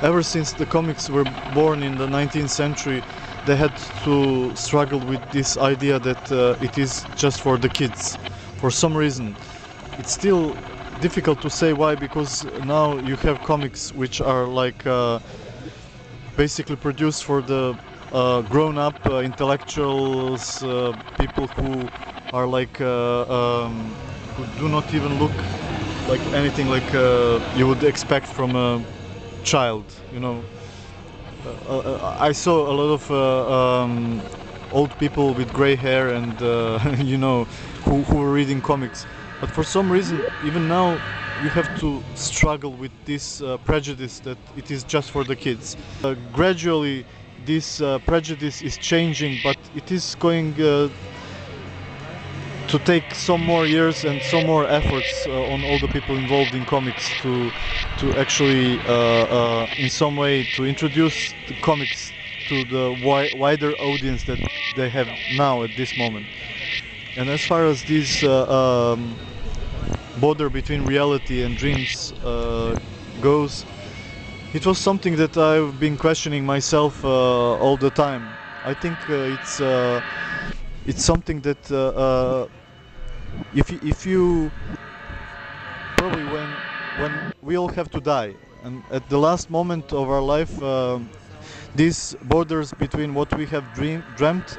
ever since the comics were born in the 19th century, they had to struggle with this idea that it is just for the kids. For some reason, it's still difficult to say why, because now you have comics which are like basically produced for the grown-up intellectuals, people who are like who do not even look like anything like you would expect from a child, you know. I saw a lot of old people with gray hair and you know, who were reading comics, but for some reason even now you have to struggle with this prejudice that it is just for the kids. Gradually this prejudice is changing, but it is going to take some more years and some more efforts on all the people involved in comics to actually in some way to introduce the comics to the wider audience that they have now at this moment. And as far as this border between reality and dreams goes, it was something that I've been questioning myself all the time. I think it's something that if you probably when we all have to die, and at the last moment of our life, these borders between what we have dreamt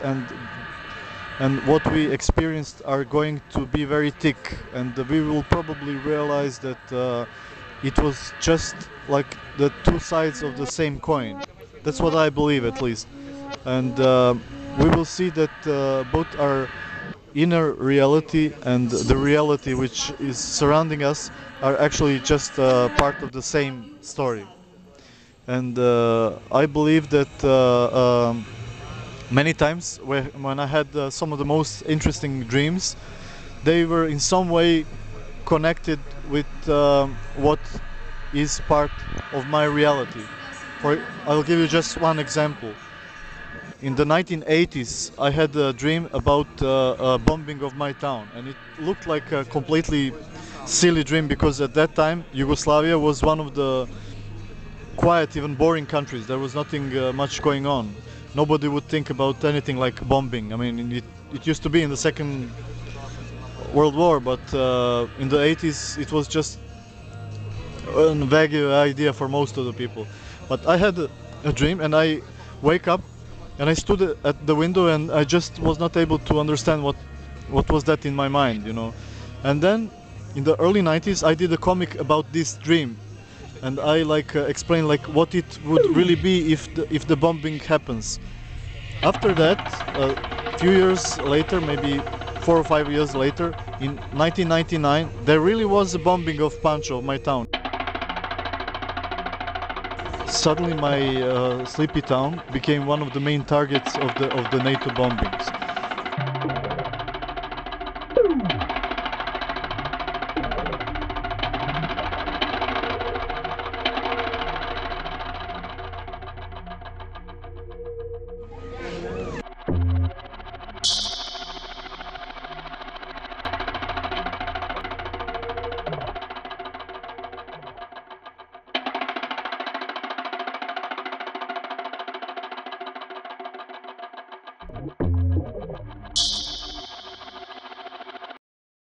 and what we experienced are going to be very thick, and we will probably realize that it was just like the two sides of the same coin. That's what I believe, at least. And we will see that both our inner reality and the reality which is surrounding us are actually just part of the same story. And I believe that many times when I had some of the most interesting dreams, they were in some way connected with what is part of my reality. I'll give you just one example. In the 1980s, I had a dream about a bombing of my town, and it looked like a completely silly dream, because at that time Yugoslavia was one of the quiet, even boring countries. There was nothing much going on. Nobody would think about anything like bombing. I mean, it used to be in the Second World War, but in the 80s it was just a vague idea for most of the people. But I had a dream, and I wake up and I stood at the window, and I just was not able to understand what was that in my mind, you know. And then in the early 90s I did a comic about this dream, and I like explained like what it would really be if the bombing happens. After that, a few years later, maybe 4 or 5 years later, in 1999, there really was a bombing of Pančevo, my town. Suddenly my sleepy town became one of the main targets of the NATO bombings.